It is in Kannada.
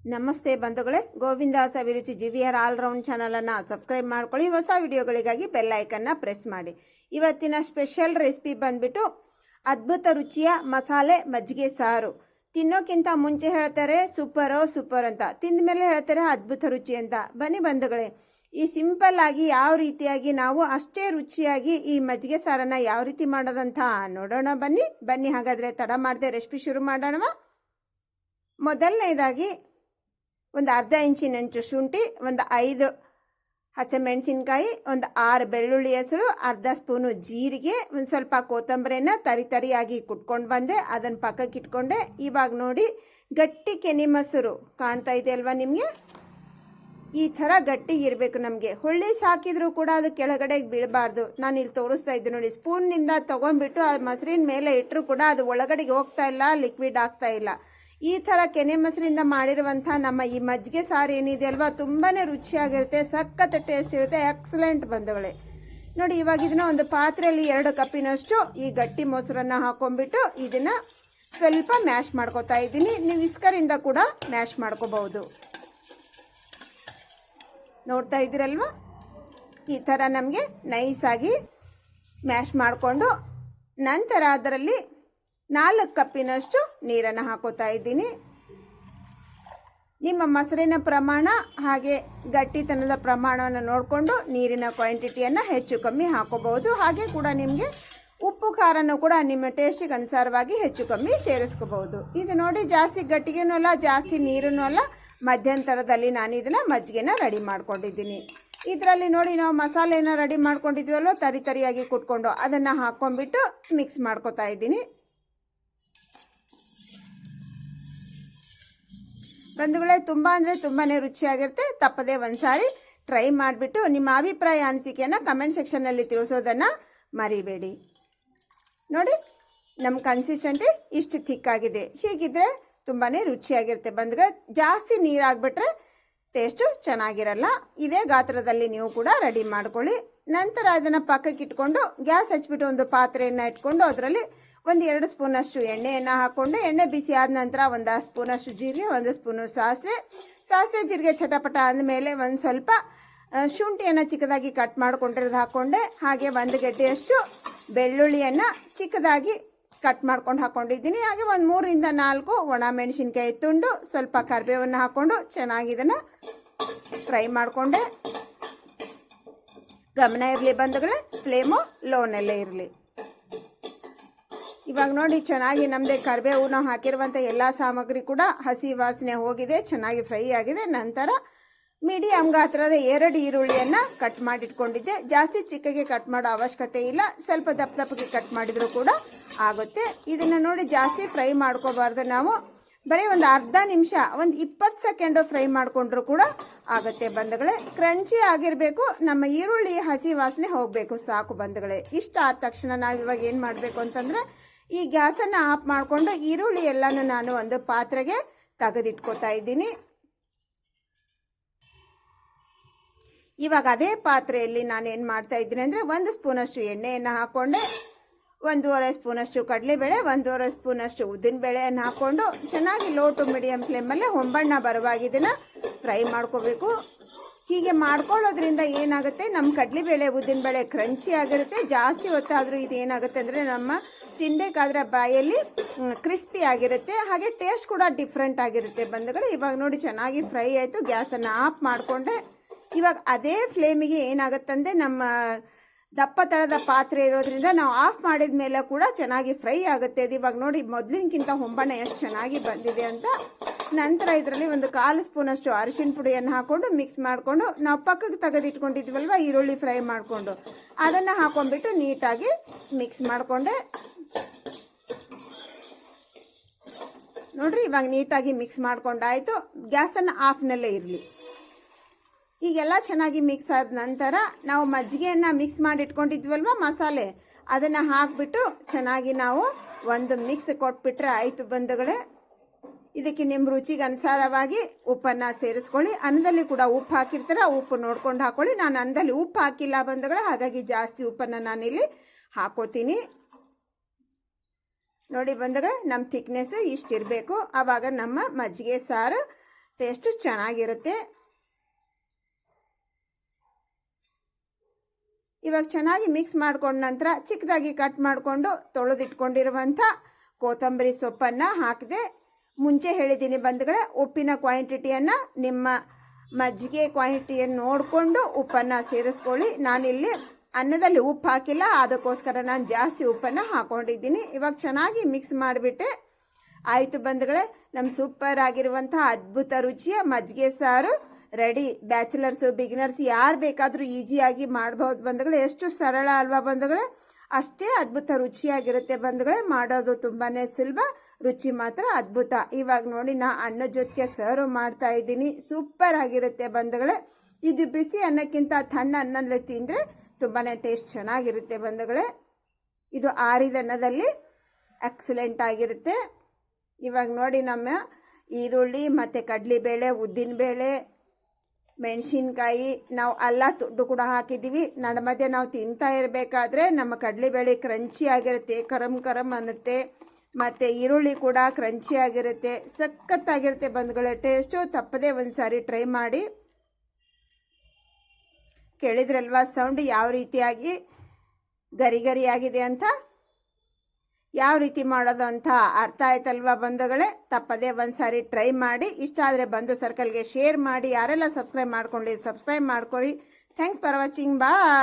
ನಮಸ್ತೆ ಬಂಧುಗಳೇ, ಗೋವಿಂದಾಸ್ ಅಭಿರುಚಿ GVR ಆಲ್ರೌಂಡ್ ಚಾನಲ್ ಅನ್ನು ಸಬ್ಸ್ಕ್ರೈಬ್ ಮಾಡ್ಕೊಳ್ಳಿ. ಹೊಸ ವಿಡಿಯೋಗಳಿಗಾಗಿ ಬೆಲ್ ಐಕನ್ ಪ್ರೆಸ್ ಮಾಡಿ. ಇವತ್ತಿನ ಸ್ಪೆಷಲ್ ರೆಸಿಪಿ ಬಂದ್ಬಿಟ್ಟು ಅದ್ಭುತ ರುಚಿಯ ಮಸಾಲೆ ಮಜ್ಜಿಗೆ ಸಾರು. ತಿನ್ನೋಕ್ಕಿಂತ ಮುಂಚೆ ಹೇಳ್ತಾರೆ ಸೂಪರ್ ಅಂತ, ತಿಂದ ಮೇಲೆ ಹೇಳ್ತಾರೆ ಅದ್ಭುತ ರುಚಿ ಅಂತ. ಬನ್ನಿ ಬಂಧುಗಳೇ, ಈ ಸಿಂಪಲ್ ಆಗಿ ಯಾವ ರೀತಿಯಾಗಿ ನಾವು ಅಷ್ಟೇ ರುಚಿಯಾಗಿ ಈ ಮಜ್ಜಿಗೆ ಸಾರನ್ನ ಯಾವ ರೀತಿ ಮಾಡೋದಂತ ನೋಡೋಣ. ಬನ್ನಿ ಹಾಗಾದ್ರೆ ತಡ ಮಾಡದೆ ರೆಸಿಪಿ ಶುರು ಮಾಡೋಣ. ಮೊದಲನೇದಾಗಿ ಒಂದು ಅರ್ಧ ಇಂಚಿನಂಚು ಶುಂಠಿ, ಒಂದು 5 ಹಸಿಮೆಣಸಿನ್ಕಾಯಿ, ಒಂದು 6 ಬೆಳ್ಳುಳ್ಳಿ ಹೆಸರು, ಅರ್ಧ ಸ್ಪೂನು ಜೀರಿಗೆ, ಒಂದು ಸ್ವಲ್ಪ ಕೊತ್ತಂಬರಿನ ತರಿಯಾಗಿ ಕುಟ್ಕೊಂಡು ಬಂದೆ. ಅದನ್ನು ಪಕ್ಕಕ್ಕೆ ಇಟ್ಕೊಂಡೆ. ಇವಾಗ ನೋಡಿ, ಗಟ್ಟಿ ಕೆನೆ ಮೊಸರು ಕಾಣ್ತಾ ಇದೆ ಅಲ್ವಾ ನಿಮಗೆ? ಈ ಥರ ಗಟ್ಟಿ ಇರಬೇಕು ನಮಗೆ. ಹುಳ್ಳಿ ಸಾಕಿದ್ರೂ ಕೂಡ ಅದು ಕೆಳಗಡೆ ಬೀಳಬಾರ್ದು. ನಾನು ಇಲ್ಲಿ ತೋರಿಸ್ತಾ ಇದ್ದೆ ನೋಡಿ, ಸ್ಪೂನ್ನಿಂದ ತೊಗೊಂಡ್ಬಿಟ್ಟು ಆ ಮೊಸರಿನ ಮೇಲೆ ಇಟ್ಟರು ಕೂಡ ಅದು ಒಳಗಡೆಗೆ ಹೋಗ್ತಾ ಇಲ್ಲ, ಲಿಕ್ವಿಡ್ ಆಗ್ತಾ ಇಲ್ಲ. ಈ ಥರ ಕೆನೆ ಮೊಸರಿಂದ ಮಾಡಿರುವಂಥ ನಮ್ಮ ಈ ಮಜ್ಜಿಗೆ ಸಾರು ಏನಿದೆ ಅಲ್ವಾ, ತುಂಬಾ ರುಚಿಯಾಗಿರುತ್ತೆ, ಸಖತ್ ಟೇಸ್ಟ್ ಇರುತ್ತೆ, ಎಕ್ಸಲೆಂಟ್ ಬಂಧುಗಳೇ. ನೋಡಿ, ಇವಾಗ ಇದನ್ನ ಒಂದು ಪಾತ್ರೆಯಲ್ಲಿ 2 ಕಪ್ಪಿನಷ್ಟು ಈ ಗಟ್ಟಿ ಮೊಸರನ್ನು ಹಾಕೊಂಡ್ಬಿಟ್ಟು ಇದನ್ನ ಸ್ವಲ್ಪ ಮ್ಯಾಶ್ ಮಾಡ್ಕೊತಾ ಇದ್ದೀನಿ. ನೀವು ವಿಸ್ಕರಿಂದ ಕೂಡ ಮ್ಯಾಶ್ ಮಾಡ್ಕೋಬಹುದು. ನೋಡ್ತಾ ಇದ್ದೀರಲ್ವಾ, ಈ ಥರ ನಮಗೆ ನೈಸಾಗಿ ಮ್ಯಾಶ್ ಮಾಡಿಕೊಂಡು ನಂತರ ಅದರಲ್ಲಿ 4 ಕಪ್ಪಿನಷ್ಟು ನೀರನ್ನು ಹಾಕೋತಾ ಇದ್ದೀನಿ. ನಿಮ್ಮ ಮೊಸರಿನ ಪ್ರಮಾಣ ಹಾಗೆ ಗಟ್ಟಿತನದ ಪ್ರಮಾಣವನ್ನು ನೋಡಿಕೊಂಡು ನೀರಿನ ಕ್ವಾಂಟಿಟಿಯನ್ನು ಹೆಚ್ಚು ಕಮ್ಮಿ ಹಾಕೋಬಹುದು. ಹಾಗೆ ಕೂಡ ನಿಮಗೆ ಉಪ್ಪು ಖಾರನೂ ಕೂಡ ನಿಮ್ಮ ಟೇಸ್ಟಿಗೆ ಅನುಸಾರವಾಗಿ ಹೆಚ್ಚು ಕಮ್ಮಿ ಸೇರಿಸ್ಕೋಬಹುದು. ಇದು ನೋಡಿ, ಜಾಸ್ತಿ ಗಟ್ಟಿಗೆನೂ ಅಲ್ಲ, ಜಾಸ್ತಿ ನೀರನ್ನು ಅಲ್ಲ, ಮಧ್ಯಂತರದಲ್ಲಿ ನಾನು ಇದನ್ನು ಮಜ್ಜಿಗೆನ ರೆಡಿ ಮಾಡ್ಕೊಂಡಿದ್ದೀನಿ. ಇದರಲ್ಲಿ ನೋಡಿ, ನಾವು ಮಸಾಲೆನ ರೆಡಿ ಮಾಡ್ಕೊಂಡಿದ್ವಲ್ವ, ತರಿಯಾಗಿ ಕುಟ್ಕೊಂಡು ಅದನ್ನು ಹಾಕ್ಕೊಂಡ್ಬಿಟ್ಟು ಮಿಕ್ಸ್ ಮಾಡ್ಕೊತಾ ಇದ್ದೀನಿ. ಬಂಧುಗಳೇ, ತುಂಬಾ ತುಂಬಾನೇ ರುಚಿಯಾಗಿರುತ್ತೆ. ತಪ್ಪದೆ ಒಂದ್ಸಾರಿ ಟ್ರೈ ಮಾಡಿಬಿಟ್ಟು ನಿಮ್ಮ ಅಭಿಪ್ರಾಯ ಅನಿಸಿಕೆಯನ್ನು ಕಮೆಂಟ್ ಸೆಕ್ಷನ್ನಲ್ಲಿ ತಿಳಿಸೋದನ್ನು ಮರಿಬೇಡಿ. ನೋಡಿ, ನಮ್ಮ ಕನ್ಸಿಸ್ಟೆಂಟಿ ಇಷ್ಟು ಥಿಕ್ಕಾಗಿದೆ. ಹೀಗಿದ್ರೆ ತುಂಬಾ ರುಚಿಯಾಗಿರುತ್ತೆ ಬಂಧುಗಳೇ. ಜಾಸ್ತಿ ನೀರಾಗ್ಬಿಟ್ರೆ ಟೇಸ್ಟು ಚೆನ್ನಾಗಿರಲ್ಲ. ಇದೇ ಗಾತ್ರದಲ್ಲಿ ನೀವು ಕೂಡ ರೆಡಿ ಮಾಡ್ಕೊಳ್ಳಿ. ನಂತರ ಅದನ್ನು ಪಕ್ಕಕ್ಕೆ ಇಟ್ಕೊಂಡು ಗ್ಯಾಸ್ ಹಚ್ಬಿಟ್ಟು ಒಂದು ಪಾತ್ರೆಯನ್ನು ಇಟ್ಕೊಂಡು ಅದರಲ್ಲಿ ಒಂದು 2 ಸ್ಪೂನಷ್ಟು ಎಣ್ಣೆಯನ್ನು ಹಾಕ್ಕೊಂಡು, ಎಣ್ಣೆ ಬಿಸಿ ಆದ ನಂತರ 1 ಸ್ಪೂನಷ್ಟು ಜೀರಿಗೆ, 1 ಸ್ಪೂನು ಸಾಸಿವೆ ಜೀರಿಗೆ ಚಟಪಟ ಅಂದಮೇಲೆ ಒಂದು ಸ್ವಲ್ಪ ಶುಂಠಿಯನ್ನು ಚಿಕ್ಕದಾಗಿ ಕಟ್ ಮಾಡ್ಕೊಂಡಿರೋದು ಹಾಕ್ಕೊಂಡೆ. ಹಾಗೆ 1 ಗೆಡ್ಡೆಯಷ್ಟು ಬೆಳ್ಳುಳ್ಳಿಯನ್ನು ಚಿಕ್ಕದಾಗಿ ಕಟ್ ಮಾಡ್ಕೊಂಡು ಹಾಕ್ಕೊಂಡಿದ್ದೀನಿ. ಹಾಗೆ ಒಂದು 3 ರಿಂದ 4 ಒಣ ಮೆಣಸಿನ್ಕಾಯಿ ತುಂಡು, ಸ್ವಲ್ಪ ಕರಿಬೇವನ್ನು ಹಾಕ್ಕೊಂಡು ಚೆನ್ನಾಗಿ ಇದನ್ನು ಫ್ರೈ ಮಾಡಿಕೊಂಡೆ. ಗಮನ ಇರಲಿ ಬಂಧುಗಳೇ, ಫ್ಲೇಮು ಲೋನಲ್ಲೇ ಇರಲಿ. ಇವಾಗ ನೋಡಿ, ಚೆನ್ನಾಗಿ ನಮ್ಮದೇ ಕರಿಬೇವು ನಾವು ಹಾಕಿರುವಂಥ ಎಲ್ಲ ಸಾಮಗ್ರಿ ಕೂಡ ಹಸಿ ವಾಸನೆ ಹೋಗಿದೆ, ಚೆನ್ನಾಗಿ ಫ್ರೈ ಆಗಿದೆ. ನಂತರ ಮೀಡಿಯಂ ಗಾತ್ರದ 2 ಈರುಳ್ಳಿಯನ್ನು ಕಟ್ ಮಾಡಿಟ್ಕೊಂಡಿದ್ದೆ. ಜಾಸ್ತಿ ಚಿಕ್ಕಗೆ ಕಟ್ ಮಾಡೋ ಅವಶ್ಯಕತೆ ಇಲ್ಲ, ಸ್ವಲ್ಪ ದಪ್ಪಗೆ ಕಟ್ ಮಾಡಿದರೂ ಕೂಡ ಆಗುತ್ತೆ. ಇದನ್ನು ನೋಡಿ, ಜಾಸ್ತಿ ಫ್ರೈ ಮಾಡ್ಕೋಬಾರ್ದು ನಾವು, ಬರೀ ಒಂದು ಅರ್ಧ ನಿಮಿಷ, ಒಂದು 20 ಸೆಕೆಂಡು ಫ್ರೈ ಮಾಡಿಕೊಂಡ್ರೂ ಕೂಡ ಆಗುತ್ತೆ ಬಂಧುಗಳೇ. ಕ್ರಂಚಿ ಆಗಿರಬೇಕು, ನಮ್ಮ ಈರುಳ್ಳಿ ಹಸಿ ವಾಸನೆ ಹೋಗಬೇಕು, ಸಾಕು ಬಂಧುಗಳೇ. ಇಷ್ಟ ಆದ ತಕ್ಷಣ ನಾವು ಇವಾಗ ಏನು ಮಾಡಬೇಕು ಅಂತಂದರೆ, ಈ ಗ್ಯಾಸನ್ನು ಆಫ್ ಮಾಡಿಕೊಂಡು ಈರುಳ್ಳಿ ಎಲ್ಲನೂ ನಾನು ಒಂದು ಪಾತ್ರೆಗೆ ತೆಗೆದಿಟ್ಕೋತಾ ಇದ್ದೀನಿ. ಇವಾಗ ಅದೇ ಪಾತ್ರೆಯಲ್ಲಿ ನಾನು ಏನು ಮಾಡ್ತಾ ಇದ್ದೀನಿ ಅಂದರೆ, 1 ಸ್ಪೂನಷ್ಟು ಎಣ್ಣೆಯನ್ನು ಹಾಕ್ಕೊಂಡೆ, 1.5 ಸ್ಪೂನಷ್ಟು ಕಡಲೆಬೇಳೆ, 1.5 ಸ್ಪೂನಷ್ಟು ಉದ್ದಿನಬೇಳೆಯನ್ನು ಹಾಕ್ಕೊಂಡು ಚೆನ್ನಾಗಿ ಲೋ ಟು ಮೀಡಿಯಂ ಫ್ಲೇಮಲ್ಲಿ ಹೊಂಬಣ್ಣ ಬರುವಾಗ ಇದನ್ನು ಫ್ರೈ ಮಾಡ್ಕೋಬೇಕು. ಹೀಗೆ ಮಾಡ್ಕೊಳ್ಳೋದ್ರಿಂದ ಏನಾಗುತ್ತೆ, ನಮ್ಮ ಕಡಲೆಬೇಳೆ ಉದ್ದಿನಬೇಳೆ ಕ್ರಂಚಿ ಆಗಿರುತ್ತೆ. ಜಾಸ್ತಿ ಹೊತ್ತಾದರೂ ಇದು ಏನಾಗುತ್ತೆ ಅಂದರೆ, ನಮ್ಮ ತಿನ್ನಬೇಕಾದ್ರೆ ಬಾಯಲ್ಲಿ ಕ್ರಿಸ್ಪಿ ಆಗಿರುತ್ತೆ, ಹಾಗೆ ಟೇಸ್ಟ್ ಕೂಡ ಡಿಫ್ರೆಂಟ್ ಆಗಿರುತ್ತೆ ಬಂಧುಗಳು. ಇವಾಗ ನೋಡಿ, ಚೆನ್ನಾಗಿ ಫ್ರೈ ಆಯಿತು. ಗ್ಯಾಸನ್ನು ಆಫ್ ಮಾಡಿಕೊಂಡೆ. ಇವಾಗ ಅದೇ ಫ್ಲೇಮಿಗೆ ಏನಾಗುತ್ತಂದರೆ, ನಮ್ಮ ದಪ್ಪ ತಳದ ಪಾತ್ರೆ ಇರೋದ್ರಿಂದ ನಾವು ಆಫ್ ಮಾಡಿದ ಮೇಲೆ ಕೂಡ ಚೆನ್ನಾಗಿ ಫ್ರೈ ಆಗುತ್ತೆ. ಅದು ಇವಾಗ ನೋಡಿ, ಮೊದಲಿನಕ್ಕಿಂತ ಹೊಂಬಣ್ಣ ಎಷ್ಟು ಚೆನ್ನಾಗಿ ಬಂದಿದೆ ಅಂತ. ನಂತರ ಇದರಲ್ಲಿ ಒಂದು 1/4 ಸ್ಪೂನಷ್ಟು ಅರಿಶಿನ ಪುಡಿಯನ್ನು ಹಾಕ್ಕೊಂಡು ಮಿಕ್ಸ್ ಮಾಡಿಕೊಂಡು, ನಾವು ಪಕ್ಕಕ್ಕೆ ತೆಗೆದಿಟ್ಕೊಂಡಿದ್ವಲ್ವ ಈರುಳ್ಳಿ ಫ್ರೈ ಮಾಡಿಕೊಂಡು, ಅದನ್ನು ಹಾಕೊಂಡ್ಬಿಟ್ಟು ನೀಟಾಗಿ ಮಿಕ್ಸ್ ಮಾಡಿಕೊಂಡೆ. ನೋಡ್ರಿ, ಇವಾಗ ನೀಟಾಗಿ ಮಿಕ್ಸ್ ಮಾಡ್ಕೊಂಡಾಯ್ತು. ಗ್ಯಾಸನ್ನು ಆಫ್ನಲ್ಲೇ ಇರಲಿ. ಈಗೆಲ್ಲ ಚೆನ್ನಾಗಿ ಮಿಕ್ಸ್ ಆದ ನಂತರ ನಾವು ಮಜ್ಜಿಗೆಯನ್ನು ಮಿಕ್ಸ್ ಮಾಡಿ ಇಟ್ಕೊಂಡಿದ್ವಲ್ವ ಮಸಾಲೆ, ಅದನ್ನು ಹಾಕಿಬಿಟ್ಟು ಚೆನ್ನಾಗಿ ನಾವು ಒಂದು ಮಿಕ್ಸ್ ಕೊಟ್ಬಿಟ್ರೆ ಆಯಿತು ಬಂಧುಗಳೇ. ಇದಕ್ಕೆ ನಿಮ್ಮ ರುಚಿಗೆ ಅನುಸಾರವಾಗಿ ಉಪ್ಪನ್ನು ಸೇರಿಸ್ಕೊಳ್ಳಿ. ಅನ್ನದಲ್ಲಿ ಕೂಡ ಉಪ್ಪು ಹಾಕಿರ್ತೀರ, ಉಪ್ಪು ನೋಡ್ಕೊಂಡು ಹಾಕೊಳ್ಳಿ. ನಾನು ಅನ್ನದಲ್ಲಿ ಉಪ್ಪು ಹಾಕಿಲ್ಲ ಬಂಧುಗಳೇ, ಹಾಗಾಗಿ ಜಾಸ್ತಿ ಉಪ್ಪನ್ನು ನಾನಿಲ್ಲಿ ಹಾಕೋತೀನಿ. ನೋಡಿ ಬಂಧುಗಳೇ, ನಮ್ಮ ಥಿಕ್ನೆಸ್ ಇಷ್ಟಿರಬೇಕು. ಆವಾಗ ನಮ್ಮ ಮಜ್ಜಿಗೆ ಸಾರು ಟೇಸ್ಟು ಚೆನ್ನಾಗಿರುತ್ತೆ. ಇವಾಗ ಚೆನ್ನಾಗಿ ಮಿಕ್ಸ್ ಮಾಡ್ಕೊಂಡ ನಂತರ ಚಿಕ್ಕದಾಗಿ ಕಟ್ ಮಾಡಿಕೊಂಡು ತೊಳೆದಿಟ್ಕೊಂಡಿರುವಂಥ ಕೊತ್ತಂಬರಿ ಸೊಪ್ಪನ್ನು ಹಾಕಿದೆ. ಮುಂಚೆ ಹೇಳಿದ್ದೀನಿ ಬಂಧುಗಳೇ, ಉಪ್ಪಿನ ಕ್ವಾಂಟಿಟಿಯನ್ನು ನಿಮ್ಮ ಮಜ್ಜಿಗೆ ಕ್ವಾಂಟಿಟಿಯನ್ನು ನೋಡಿಕೊಂಡು ಉಪ್ಪನ್ನು ಸೇರಿಸ್ಕೊಳ್ಳಿ. ನಾನಿಲ್ಲಿ ಅನ್ನದಲ್ಲಿ ಉಪ್ಪು ಹಾಕಿಲ್ಲ, ಅದಕ್ಕೋಸ್ಕರ ನಾನು ಜಾಸ್ತಿ ಉಪ್ಪನ್ನು ಹಾಕೊಂಡಿದ್ದೀನಿ. ಇವಾಗ ಚೆನ್ನಾಗಿ ಮಿಕ್ಸ್ ಮಾಡಿಬಿಟ್ಟೆ. ಆಯಿತು ಬಂಧುಗಳೇ, ನಮ್ಮ ಸೂಪರ್ ಆಗಿರುವಂಥ ಅದ್ಭುತ ರುಚಿಯ ಮಜ್ಜಿಗೆ ಸಾರು ರೆಡಿ. ಬ್ಯಾಚುಲರ್ಸು, ಬಿಗಿನರ್ಸ್ ಯಾರು ಬೇಕಾದರೂ ಈಸಿಯಾಗಿ ಮಾಡ್ಬೋದು ಬಂಧುಗಳೇ. ಎಷ್ಟು ಸರಳ ಅಲ್ವಾ ಬಂಧುಗಳೇ, ಅಷ್ಟೇ ಅದ್ಭುತ ರುಚಿಯಾಗಿರುತ್ತೆ ಬಂಧುಗಳೇ. ಮಾಡೋದು ತುಂಬಾ ಸುಲಭ, ರುಚಿ ಮಾತ್ರ ಅದ್ಭುತ. ಇವಾಗ ನೋಡಿ ನಾ ಅನ್ನದ ಜೊತೆಗೆ ಸರ್ವ್ ಮಾಡ್ತಾ ಇದ್ದೀನಿ. ಸೂಪರ್ ಆಗಿರುತ್ತೆ ಬಂಧುಗಳೇ. ಇದು ಬಿಸಿ ಅನ್ನಕ್ಕಿಂತ ತಣ್ಣ ಅನ್ನದಲ್ಲಿ ತಿಂದರೆ ತುಂಬಾ ಟೇಸ್ಟ್ ಚೆನ್ನಾಗಿರುತ್ತೆ ಬಂಧುಗಳೇ. ಇದು ಆರಿದ ಅನ್ನದಲ್ಲಿ ಎಕ್ಸಲೆಂಟ್ ಆಗಿರುತ್ತೆ. ಇವಾಗ ನೋಡಿ ನಮ್ಮ ಈರುಳ್ಳಿ ಮತ್ತು ಕಡಲೆಬೇಳೆ, ಉದ್ದಿನಬೇಳೆ, ಮೆಣಸಿನ್ಕಾಯಿ, ನಾವು ಅಲ್ಲ ತುಡ್ಡು ಕೂಡ ಹಾಕಿದ್ದೀವಿ. ನಡ ಮಧ್ಯೆ ನಾವು ತಿಂತಾ ಇರಬೇಕಾದ್ರೆ ನಮ್ಮ ಕಡಲೆಬೇಳೆ ಕ್ರಂಚಿ ಆಗಿರುತ್ತೆ, ಕರಮ್ ಕರಮ್ ಅನ್ನುತ್ತೆ. ಮತ್ತು ಈರುಳ್ಳಿ ಕೂಡ ಕ್ರಂಚಿ ಆಗಿರುತ್ತೆ, ಸಖತ್ತಾಗಿರುತ್ತೆ ಬಂಧುಗಳೇ. ಟೇಸ್ಟು ತಪ್ಪದೆ ಒಂದು ಸಾರಿ ಟ್ರೈ ಮಾಡಿ. ಕೇಳಿದ್ರಲ್ವಾ ಸೌಂಡ್ ಯಾವ ರೀತಿಯಾಗಿ ಗರಿ ಗರಿ ಆಗಿದೆ ಅಂತ? ಯಾವ ರೀತಿ ಮಾಡೋದು ಅಂತ ಅರ್ಥ ಆಯ್ತಲ್ವಾ ಬಂಧುಗಳೇ? ತಪ್ಪದೆ ಒಂದು ಸಾರಿ ಟ್ರೈ ಮಾಡಿ. ಇಷ್ಟ ಆದರೆ ಬಂಧು ಸರ್ಕಲ್ಗೆ ಶೇರ್ ಮಾಡಿ. ಯಾರೆಲ್ಲ ಸಬ್ಸ್ಕ್ರೈಬ್ ಮಾಡ್ಕೊಳ್ಳಿ, ಸಬ್ಸ್ಕ್ರೈಬ್ ಮಾಡ್ಕೊಳ್ಳಿ. Thanks for watching. ಬಾಯ್.